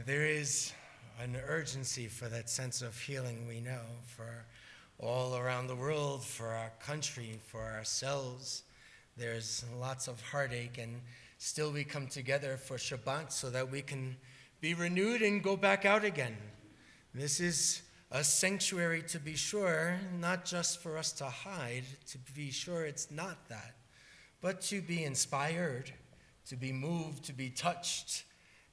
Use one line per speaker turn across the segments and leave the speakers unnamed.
There is an urgency for that sense of healing we know, for all around the world, for our country, for ourselves. There's lots of heartache, and still we come together for Shabbat so that we can be renewed and go back out again. This is a sanctuary, to be sure, not just for us to hide, to be sure it's not that, but to be inspired, to be moved, to be touched.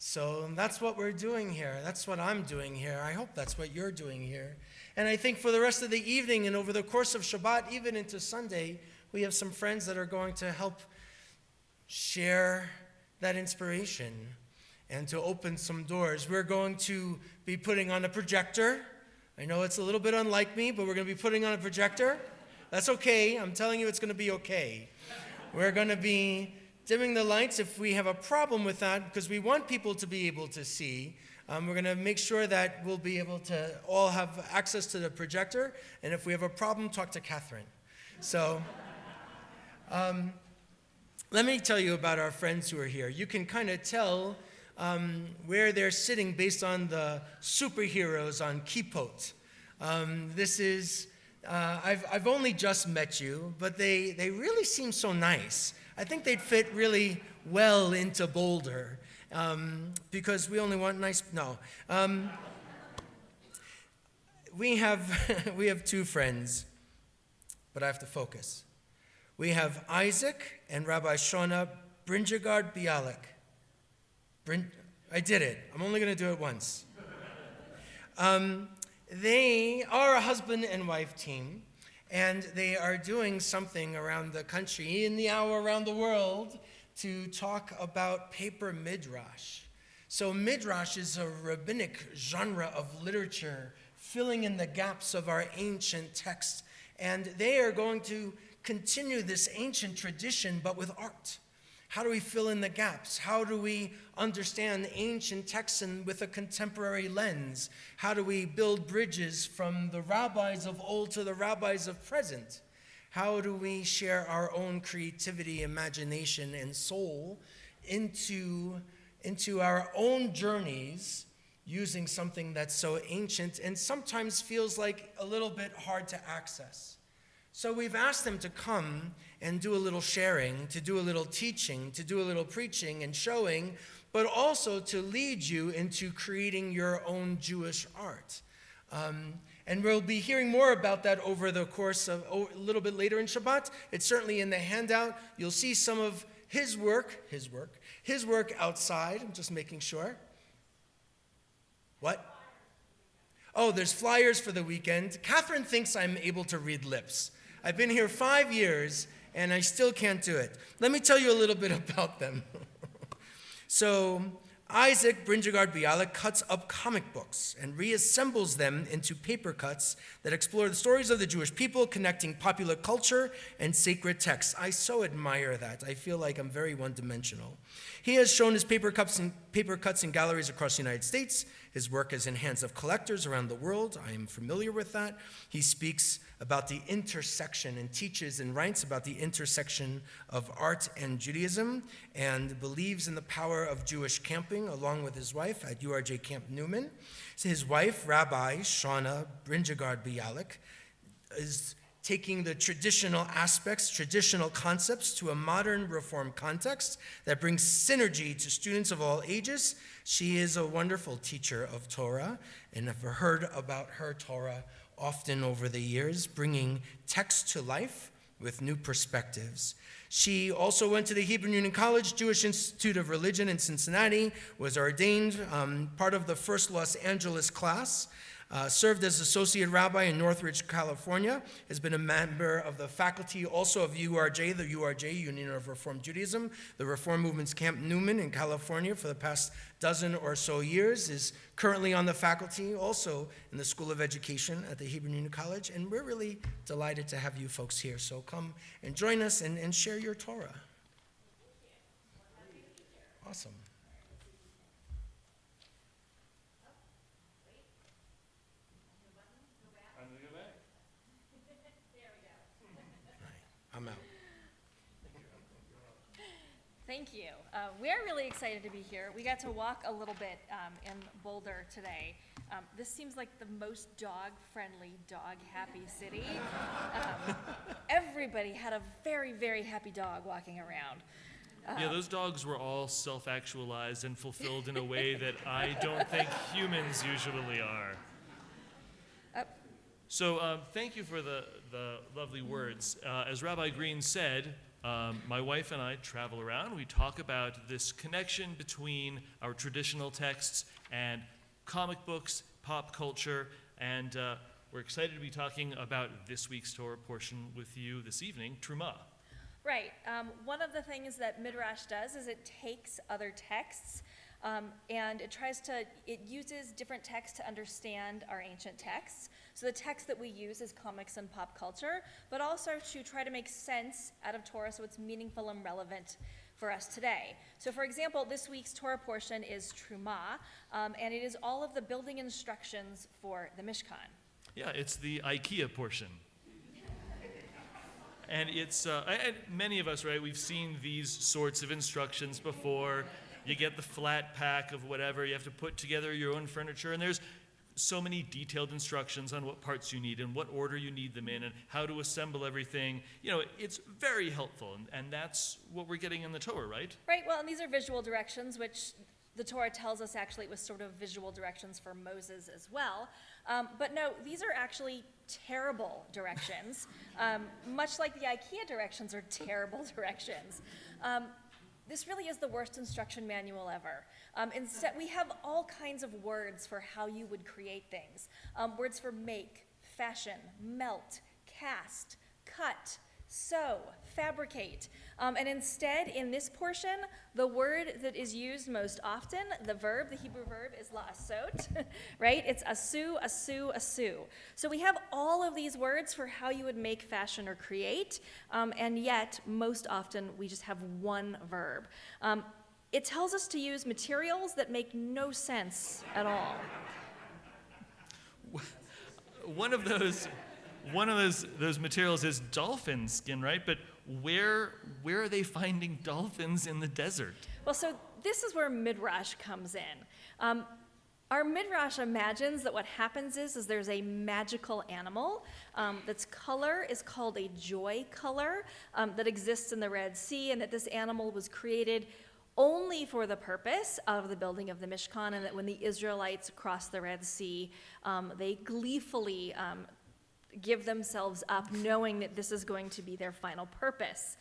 So that's what we're doing here. That's what I'm doing here. I hope that's what you're doing here. And I think for the rest of the evening and over the course of Shabbat, even into Sunday, we have some friends that are going to help share that inspiration and to open some doors. We're going to be putting on a projector. I know it's a little bit unlike me, but we're going to be putting on a projector. That's okay. I'm telling you it's going to be okay. We're going to be dimming the lights if we have a problem with that, because we want people to be able to see. We're going to make sure that we'll be able to all have access to the projector, and if we have a problem, talk to Catherine. So let me tell you about our friends who are here. You can kind of tell where they're sitting based on the superheroes on Kippot. This is, I've only just met you, but they really seem so nice. I think they'd fit really well into Boulder, because we only want nice, no. We have two friends, but I have to focus. We have Isaac and Rabbi Shona Bringegard Bialik. I did it. I'm only going to do it once. They are a husband and wife team, and they are doing something around the country, in the hour around the world, to talk about paper midrash. So midrash is a rabbinic genre of literature filling in the gaps of our ancient texts, and they are going to continue this ancient tradition, but with art. How do we fill in the gaps? How do we understand ancient texts with a contemporary lens? How do we build bridges from the rabbis of old to the rabbis of present? How do we share our own creativity, imagination, and soul into our own journeys using something that's so ancient and sometimes feels like a little bit hard to access? So we've asked them to come and do a little sharing, to do a little teaching, to do a little preaching and showing, but also to lead you into creating your own Jewish art. And we'll be hearing more about that over the course of a little bit later in Shabbat. It's certainly in the handout. You'll see some of his work outside. I'm just making sure. What? Oh, there's flyers for the weekend. Catherine thinks I'm able to read lips. I've been here 5 years, and I still can't do it. Let me tell you a little bit about them. So Isaac Bringegard Bialik cuts up comic books and reassembles them into paper cuts that explore the stories of the Jewish people, connecting popular culture and sacred texts. I so admire that. I feel like I'm very one-dimensional. He has shown his paper cuts in galleries across the United States. His work is in hands of collectors around the world. I am familiar with that. He speaks about the intersection and teaches and writes about the intersection of art and Judaism, and believes in the power of Jewish camping along with his wife at URJ Camp Newman. So his wife, Rabbi Shona Bringegard Bialik, is taking the traditional aspects, traditional concepts to a modern Reform context that brings synergy to students of all ages. She is a wonderful teacher of Torah, and I've heard about her Torah often over the years, bringing text to life with new perspectives. She also went to the Hebrew Union College Jewish Institute of Religion in Cincinnati, was ordained part of the first Los Angeles class, served as associate rabbi in Northridge, California, has been a member of the faculty also of URJ, the URJ, Union of Reform Judaism, the Reform Movement's Camp Newman in California for the past dozen or so years, is currently on the faculty also in the School of Education at the Hebrew Union College, and we're really delighted to have you folks here. So come and join us and share your Torah. Awesome.
Thank Thank you. We're really excited to be here. We got to walk a little bit in Boulder today. This seems like the most dog-friendly, dog-happy city. Everybody had a very, very happy dog walking around.
Yeah, those dogs were all self-actualized and fulfilled in a way that I don't think humans usually are. So thank you for the lovely words. As Rabbi Green said, my wife and I travel around. We talk about this connection between our traditional texts and comic books, pop culture, and we're excited to be talking about this week's Torah portion with you this evening, Truma.
Right. One of the things that Midrash does is it takes other texts and it uses different texts to understand our ancient texts. So the text that we use is comics and pop culture, but also to try to make sense out of Torah so it's meaningful and relevant for us today. So for example, this week's Torah portion is Truma, and it is all of the building instructions for the Mishkan.
Yeah, it's the IKEA portion. And it's, and many of us, right, we've seen these sorts of instructions before. You get the flat pack of whatever, you have to put together your own furniture, and there's so many detailed instructions on what parts you need and what order you need them in and how to assemble everything. You know, it's very helpful, and that's what we're getting in the Torah, right?
Right, well, and these are visual directions, which the Torah tells us actually it was sort of visual directions for Moses as well. But no, these are actually terrible directions, much like the IKEA directions are terrible directions. This really is the worst instruction manual ever. Instead, we have all kinds of words for how you would create things. Words for make, fashion, melt, cast, cut, sew, fabricate. And instead, in this portion, the word that is used most often, the Hebrew verb is la'asot, right? It's asu, asu, asu. So we have all of these words for how you would make, fashion, or create, and yet, most often, we just have one verb. It tells us to use materials that make no sense at all.
One of those materials is dolphin skin, right? But where are they finding dolphins in the desert?
Well, so this is where Midrash comes in. Our Midrash imagines that what happens is there's a magical animal that's color is called a joy color that exists in the Red Sea, and that this animal was created only for the purpose of the building of the Mishkan, and that when the Israelites crossed the Red Sea, they gleefully give themselves up knowing that this is going to be their final purpose.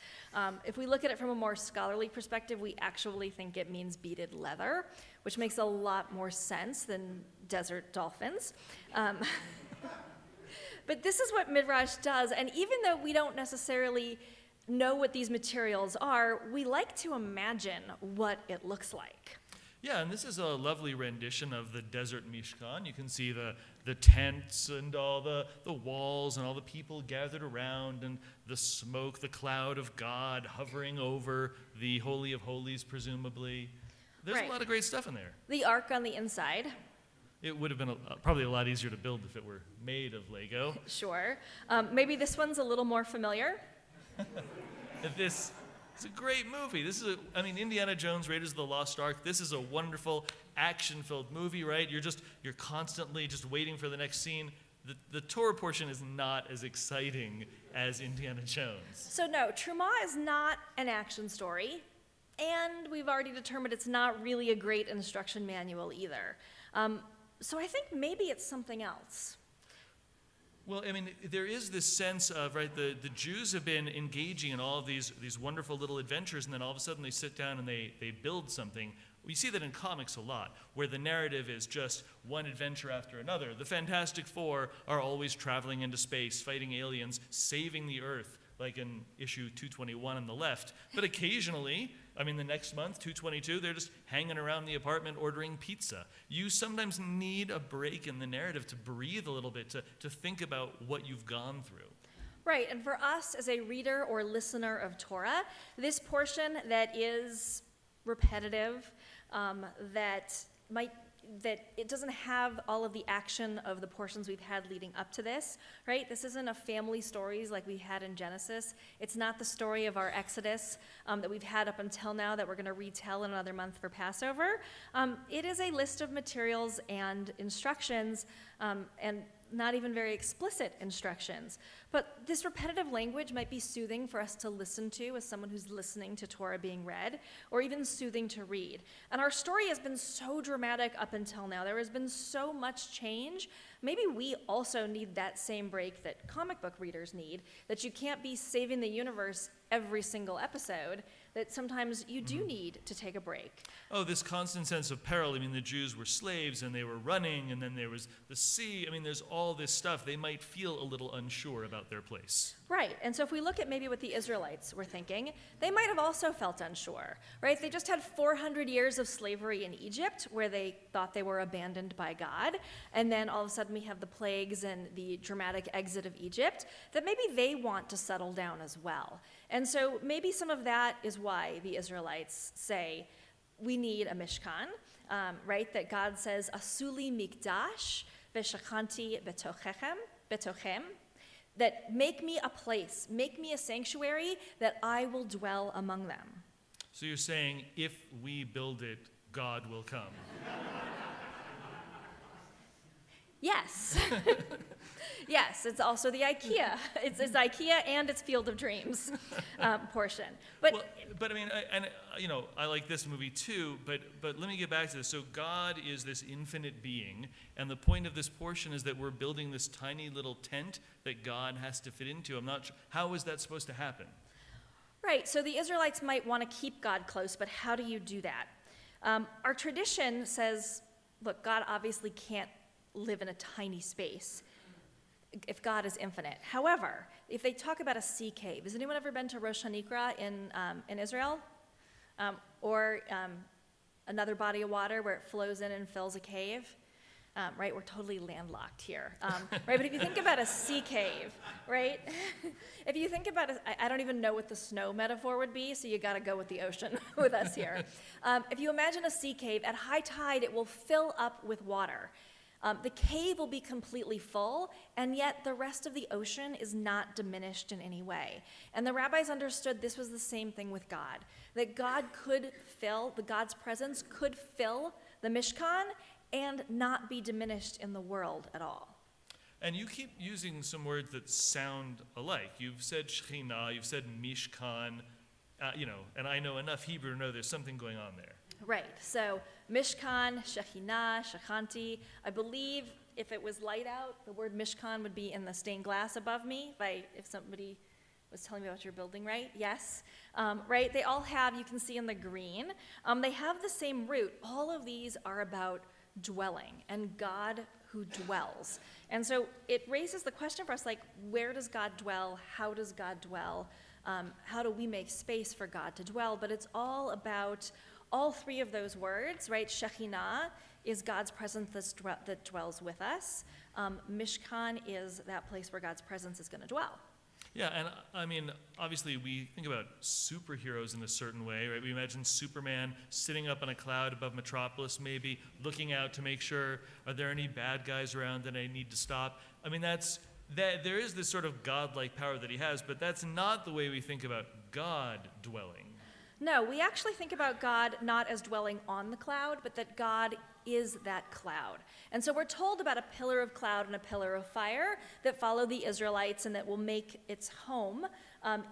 If we look at it from a more scholarly perspective, we actually think it means beaded leather, which makes a lot more sense than desert dolphins. But this is what Midrash does, and even though we don't necessarily know what these materials are, we like to imagine what it looks like.
Yeah, and this is a lovely rendition of the desert Mishkan. You can see the tents and all the walls and all the people gathered around and the smoke, the cloud of God hovering over the Holy of Holies, presumably. There's
Right.
a lot of great stuff in there.
The ark on the inside,
It would have been probably a lot easier to build if it were made of Lego.
sure. Maybe this one's a little more familiar.
It's a great movie. Indiana Jones, Raiders of the Lost Ark. This is a wonderful action-filled movie, right? You're constantly just waiting for the next scene. The Torah portion is not as exciting as Indiana Jones.
So no, Truma is not an action story, and we've already determined it's not really a great instruction manual either. So I think maybe it's something else.
Well, there is this sense of, right, the Jews have been engaging in all of these wonderful little adventures, and then all of a sudden they sit down and they build something. We see that in comics a lot, where the narrative is just one adventure after another. The Fantastic Four are always traveling into space, fighting aliens, saving the Earth, like in issue 221 on the left. But occasionally, the next month, 222, they're just hanging around the apartment ordering pizza. You sometimes need a break in the narrative to breathe a little bit, to think about what you've gone through.
Right, and for us as a reader or listener of Torah, this portion that is repetitive, that might that it doesn't have all of the action of the portions we've had leading up to this, right? This isn't a family stories like we had in Genesis. It's not the story of our Exodus that we've had up until now that we're going to retell in another month for Passover. It is a list of materials and instructions, and not even very explicit instructions. But this repetitive language might be soothing for us to listen to as someone who's listening to Torah being read, or even soothing to read. And our story has been so dramatic up until now. There has been so much change. Maybe we also need that same break that comic book readers need, that you can't be saving the universe every single episode, that sometimes you do need to take a break.
Oh, this constant sense of peril. I mean, the Jews were slaves and they were running, and then there was the sea. I mean, there's all this stuff. They might feel a little unsure about their place.
Right, and so if we look at maybe what the Israelites were thinking, they might have also felt unsure, right? They just had 400 years of slavery in Egypt where they thought they were abandoned by God, and then all of a sudden we have the plagues and the dramatic exit of Egypt, that maybe they want to settle down as well. And so maybe some of that is why the Israelites say, we need a Mishkan, right? That God says, Asuli mikdash v'shachanti betochem, that make me a place, make me a sanctuary, that I will dwell among them.
So you're saying, if we build it, God will come.
Yes. Yes, it's also the IKEA. It's IKEA and it's Field of Dreams portion. But
I mean, I like this movie too, but let me get back to this. So God is this infinite being, and the point of this portion is that we're building this tiny little tent that God has to fit into. I'm not sure, how is that supposed to happen?
Right, so the Israelites might want to keep God close, but how do you do that? Our tradition says, look, God obviously can't live in a tiny space if God is infinite. However, if they talk about a sea cave, has anyone ever been to Rosh Hanikra in Israel? Or another body of water where it flows in and fills a cave? Right, we're totally landlocked here. Right, but if you think about a sea cave, right? If you think about it, I don't even know what the snow metaphor would be, so you got to go with the ocean with us here. If you imagine a sea cave, at high tide, it will fill up with water. The cave will be completely full, and yet the rest of the ocean is not diminished in any way. And the rabbis understood this was the same thing with God, that God's presence could fill the Mishkan and not be diminished in the world at all.
And you keep using some words that sound alike. You've said Shekhinah, you've said Mishkan, and I know enough Hebrew to know there's something going on there.
Right, so Mishkan, Shekhinah, Shechanti. I believe if it was light out, the word Mishkan would be in the stained glass above me, if somebody was telling me about your building, right? Yes, right? They all have, you can see in the green, they have the same root. All of these are about dwelling and God who dwells. And so it raises the question for us, like, where does God dwell? How does God dwell? How do we make space for God to dwell? But it's all about all three of those words, right? Shekhinah is God's presence that dwells with us. Mishkan is that place where God's presence is going to dwell.
Yeah, and I mean, obviously we think about superheroes in a certain way, right? We imagine Superman sitting up on a cloud above Metropolis, maybe looking out to make sure, are there any bad guys around that I need to stop? I mean, there is this sort of godlike power that he has, but that's not the way we think about God dwelling.
No, we actually think about God not as dwelling on the cloud, but that God is that cloud. And so we're told about a pillar of cloud and a pillar of fire that follow the Israelites and that will make its home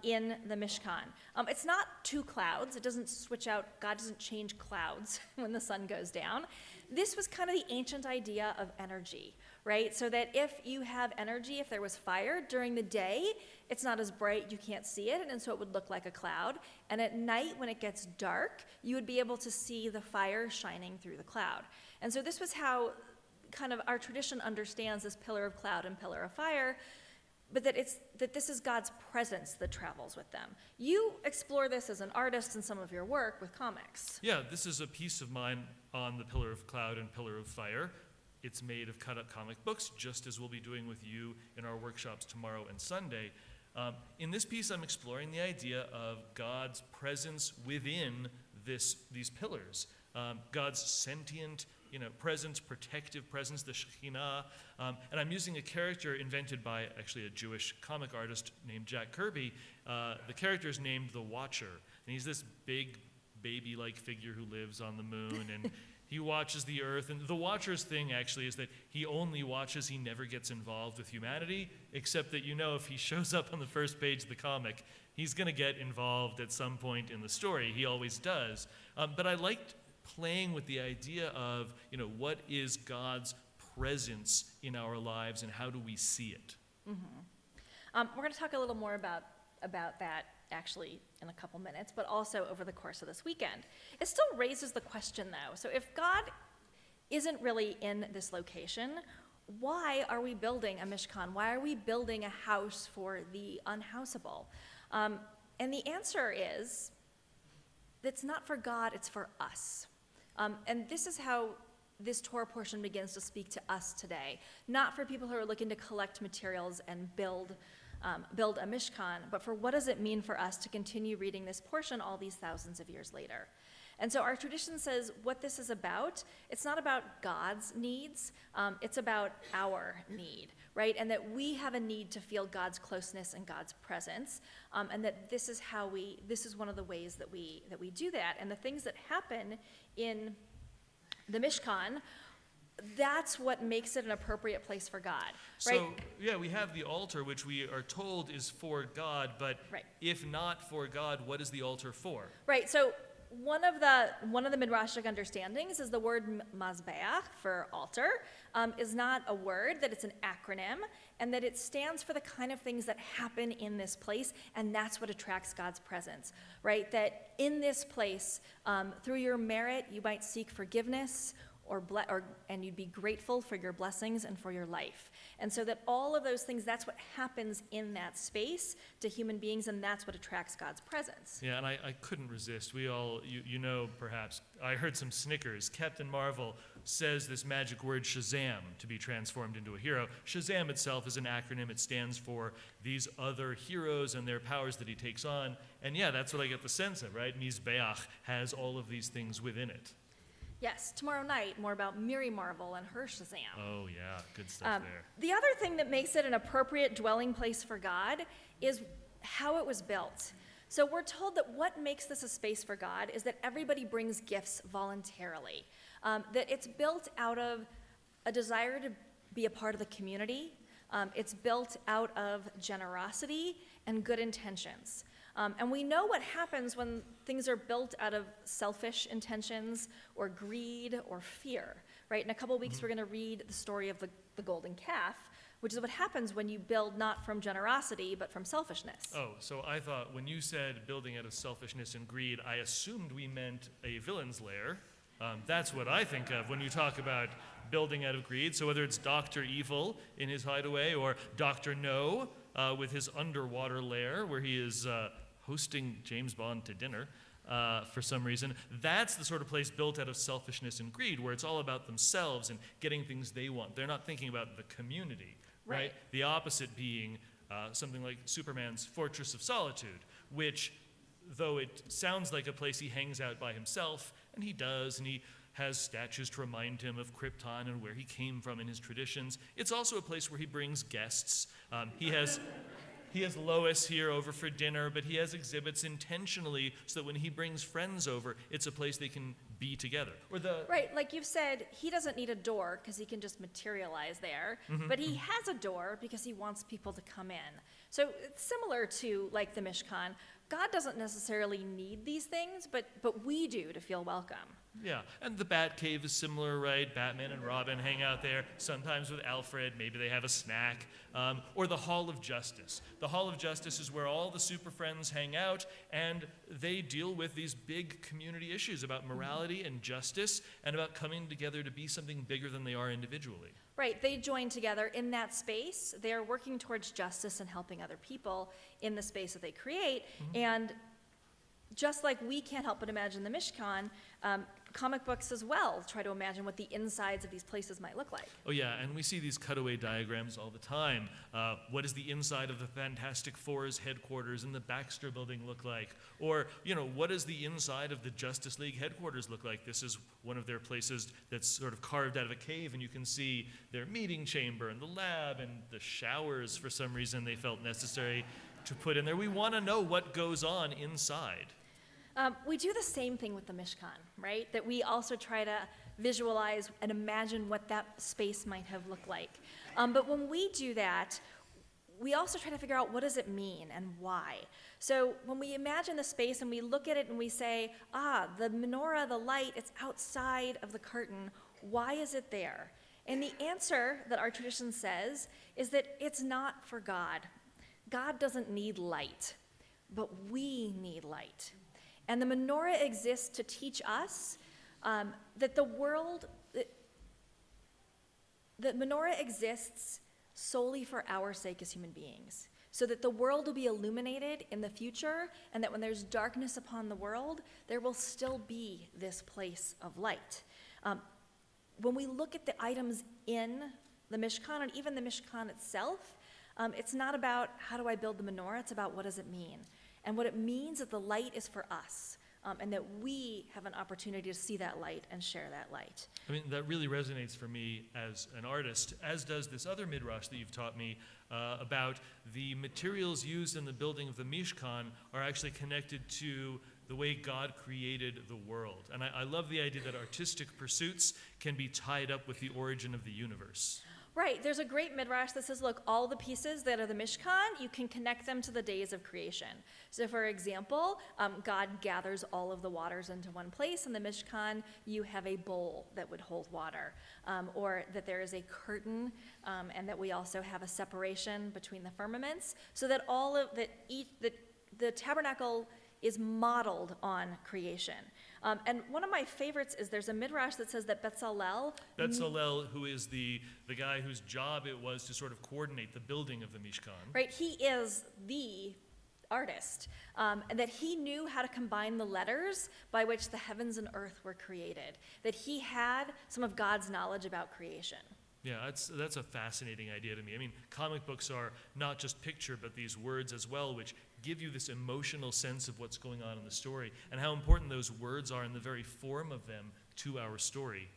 in the Mishkan. It's not two clouds. It doesn't switch out. God doesn't change clouds when the sun goes down. This was kind of the ancient idea of energy, right? So that if you have energy, if there was fire during the day, it's not as bright, you can't see it, and so it would look like a cloud. And at night, when it gets dark, you would be able to see the fire shining through the cloud. And so this was how kind of our tradition understands this pillar of cloud and pillar of fire, but that this is God's presence that travels with them. You explore this as an artist in some of your work with comics.
Yeah, this is a piece of mine on the pillar of cloud and pillar of fire. It's made of cut-up comic books, just as we'll be doing with you in our workshops tomorrow and Sunday. In this piece, I'm exploring the idea of God's presence within these pillars. God's sentient, presence, protective presence, the Shekhinah. And I'm using a character invented by actually a Jewish comic artist named Jack Kirby. The character is named the Watcher, and he's this big baby-like figure who lives on the moon, and he watches the earth. And the Watcher's thing actually is that he only watches, he never gets involved with humanity, except that if he shows up on the first page of the comic, he's going to get involved at some point in the story. He always does. But I liked playing with the idea of, what is God's presence in our lives and how do we see it?
We're going to talk a little more about that actually in a couple minutes, but also over the course of this weekend. It still raises the question, though. So if God isn't really in this location, why are we building a Mishkan? Why are we building a house for the unhouseable? And the answer is, it's not for God, it's for us. And this is how this Torah portion begins to speak to us today. Not for people who are looking to collect materials and build a Mishkan, but for what does it mean for us to continue reading this portion all these thousands of years later. And so our tradition says what this is about, it's not about God's needs, it's about our need, right? And that we have a need to feel God's closeness and God's presence, and that this is one of the ways that we do that. And the things that happen in the Mishkan, that's what makes it an appropriate place for God, right?
So, we have the altar, which we are told is for God, but if not for God, what is the altar for? Right,
so one of the Midrashic understandings is the word mazbeach for altar is not a word, that it's an acronym, and that it stands for the kind of things that happen in this place, and that's what attracts God's presence, right? That in this place, through your merit, you might seek forgiveness, and you'd be grateful for your blessings and for your life. And so that all of those things, that's what happens in that space to human beings, and that's what attracts God's presence.
Yeah, and I couldn't resist. We all, perhaps, I heard some snickers. Captain Marvel says this magic word Shazam to be transformed into a hero. Shazam itself is an acronym. It stands for these other heroes and their powers that he takes on. And that's what I get the sense of, right? Mizbeach has all of these things within it.
Yes, tomorrow night, more about Miri Marvel and her Shazam.
Oh, yeah, good stuff there.
The other thing that makes it an appropriate dwelling place for God is how it was built. So we're told that what makes this a space for God is that everybody brings gifts voluntarily, that it's built out of a desire to be a part of the community. It's built out of generosity and good intentions. And we know what happens when things are built out of selfish intentions or greed or fear, right? In a couple of weeks, we're going to read the story of the golden calf, which is what happens when you build not from generosity, but from selfishness.
Oh, so I thought when you said building out of selfishness and greed, I assumed we meant a villain's lair. That's what I think of when you talk about building out of greed. So whether it's Dr. Evil in his hideaway or Dr. No with his underwater lair where he is hosting James Bond to dinner for some reason, that's the sort of place built out of selfishness and greed where it's all about themselves and getting things they want. They're not thinking about the community, right? The opposite being something like Superman's Fortress of Solitude, which, though it sounds like a place he hangs out by himself, and he does, and he has statues to remind him of Krypton and where he came from in his traditions, it's also a place where he brings guests. He has Lois here over for dinner, but he has exhibits intentionally so that when he brings friends over, it's a place they can be together.
Right, like you've said, he doesn't need a door because he can just materialize there, but he has a door because he wants people to come in. So it's similar to like the Mishkan. God doesn't necessarily need these things, but we do to feel welcome.
Yeah, and the Bat Cave is similar, right? Batman and Robin hang out there, sometimes with Alfred, maybe they have a snack. Or the Hall of Justice. The Hall of Justice is where all the super friends hang out, and they deal with these big community issues about morality and justice, and about coming together to be something bigger than they are individually.
Right, they join together in that space. They're working towards justice and helping other people in the space that they create. And just like we can't help but imagine the Mishkan, comic books as well try to imagine what the insides of these places might look like.
Oh yeah, and we see these cutaway diagrams all the time. What does the inside of the Fantastic Four's headquarters in the Baxter Building look like? Or, what does the inside of the Justice League headquarters look like? This is one of their places that's sort of carved out of a cave, and you can see their meeting chamber and the lab and the showers for some reason they felt necessary to put in there. We want to know what goes on inside.
We do the same thing with the Mishkan, right? That we also try to visualize and imagine what that space might have looked like. But when we do that, we also try to figure out what does it mean and why. So when we imagine the space and we look at it and we say, the menorah, the light, it's outside of the curtain. Why is it there? And the answer that our tradition says is that it's not for God. God doesn't need light, but we need light. And the menorah exists to teach us that the menorah exists solely for our sake as human beings, so that the world will be illuminated in the future, and that when there's darkness upon the world, there will still be this place of light. When we look at the items in the Mishkan, and even the Mishkan itself, it's not about how do I build the menorah, it's about what does it mean. And what it means is the light is for us, and that we have an opportunity to see that light and share that light.
I mean, that really resonates for me as an artist, as does this other midrash that you've taught me about the materials used in the building of the Mishkan are actually connected to the way God created the world. And I love the idea that artistic pursuits can be tied up with the origin of the universe.
Right, there's a great midrash that says, look, all the pieces that are the Mishkan, you can connect them to the days of creation. So for example, God gathers all of the waters into one place. In the Mishkan, you have a bowl that would hold water, or that there is a curtain, and that we also have a separation between the firmaments, so that the tabernacle is modeled on creation. And one of my favorites is there's a midrash that says that Bezalel,
who is the guy whose job it was to sort of coordinate the building of the Mishkan.
Right, he is the artist, and that he knew how to combine the letters by which the heavens and earth were created, that he had some of God's knowledge about creation.
Yeah, that's a fascinating idea to me. I mean, comic books are not just picture, but these words as well, which give you this emotional sense of what's going on in the story, and how important those words are in the very form of them to our story.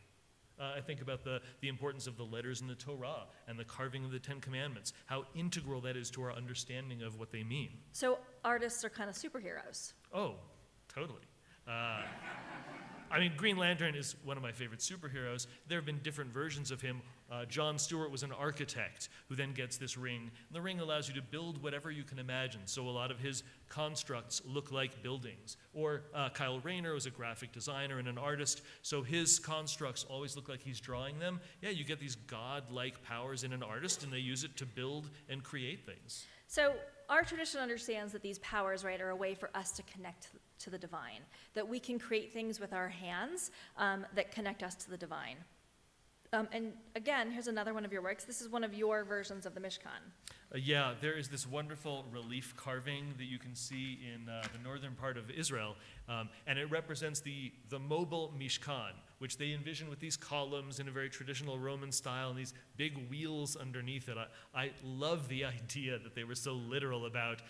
I think about the importance of the letters in the Torah and the carving of the Ten Commandments, how integral that is to our understanding of what they mean.
So artists are kind of superheroes.
Oh, totally. I mean, Green Lantern is one of my favorite superheroes. There have been different versions of him. John Stewart was an architect who then gets this ring. And the ring allows you to build whatever you can imagine. So a lot of his constructs look like buildings. Or Kyle Rayner was a graphic designer and an artist. So his constructs always look like he's drawing them. Yeah, you get these godlike powers in an artist, and they use it to build and create things.
So our tradition understands that these powers, right, are a way for us to connect to the divine, that we can create things with our hands that connect us to the divine. And again, here's another one of your works. This is one of your versions of the Mishkan.
Yeah, there is this wonderful relief carving that you can see in the northern part of Israel, and it represents the mobile Mishkan, which they envision with these columns in a very traditional Roman style and these big wheels underneath it. I love the idea that they were so literal about,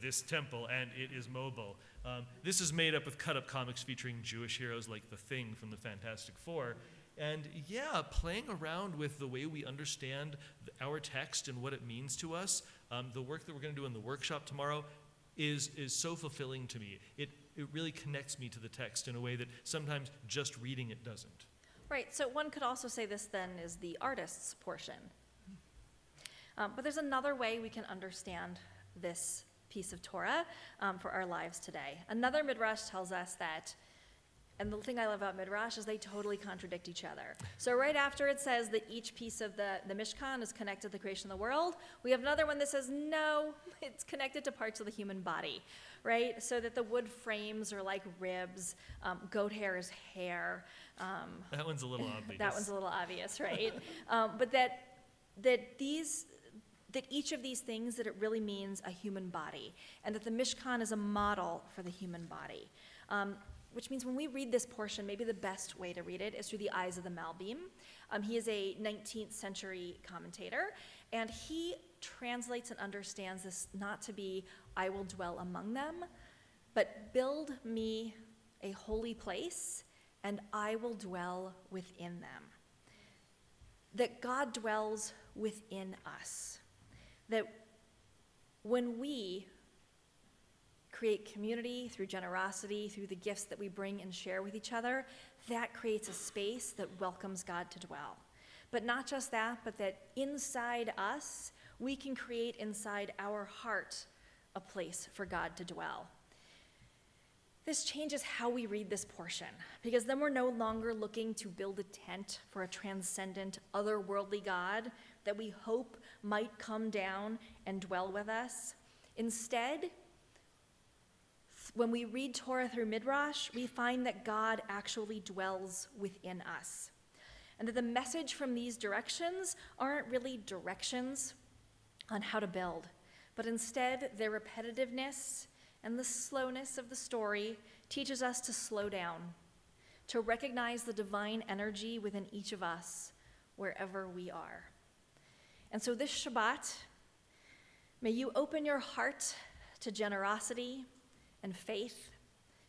this temple and it is mobile. This is made up of cut-up comics featuring Jewish heroes like the Thing from the Fantastic Four. And yeah, playing around with the way we understand our text and what it means to us, the work that we're going to do in the workshop tomorrow is so fulfilling to me. It really connects me to the text in a way that sometimes just reading it doesn't.
Right, so one could also say this then is the artist's portion. But there's another way we can understand this piece of Torah for our lives today. Another midrash tells us that, and the thing I love about midrash is they totally contradict each other. So right after it says that each piece of the Mishkan is connected to the creation of the world, we have another one that says, no, it's connected to parts of the human body, right? So that the wood frames are like ribs, goat hair is hair.
That one's a little obvious.
That one's a little obvious, right? But that each of these things, that it really means a human body, and that the Mishkan is a model for the human body. which means when we read this portion, maybe the best way to read it is through the eyes of the Malbim. He is a 19th century commentator, and he translates and understands this not to be, I will dwell among them, but build me a holy place, and I will dwell within them. That God dwells within us. That when we create community through generosity, through the gifts that we bring and share with each other, that creates a space that welcomes God to dwell. But not just that, but that inside us, we can create inside our heart a place for God to dwell. This changes how we read this portion, because then we're no longer looking to build a tent for a transcendent, otherworldly God that we hope might come down and dwell with us. Instead, when we read Torah through Midrash, we find that God actually dwells within us. And that the message from these directions aren't really directions on how to build, but instead their repetitiveness and the slowness of the story teaches us to slow down, to recognize the divine energy within each of us wherever we are. And so this Shabbat, may you open your heart to generosity and faith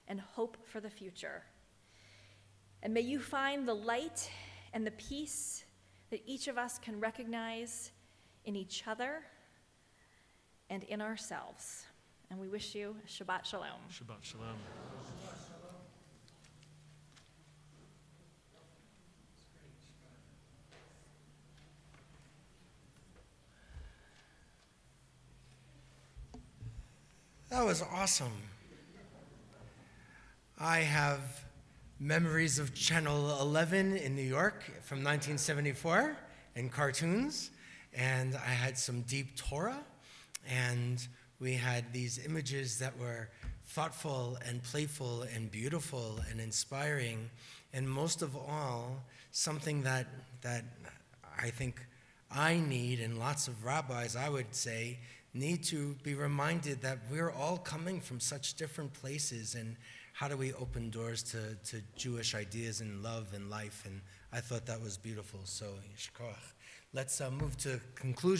and hope for the future. And may you find the light and the peace that each of us can recognize in each other and in ourselves. And we wish you Shabbat Shalom.
Shabbat Shalom.
That was awesome. I have memories of Channel 11 in New York from 1974 and cartoons, and I had some deep Torah, and we had these images that were thoughtful and playful and beautiful and inspiring, and most of all, something that I think I need, and lots of rabbis, I would say, need to be reminded that we're all coming from such different places, and how do we open doors to Jewish ideas and love and life, and I thought that was beautiful. So, yishkoach. Let's move to conclusion.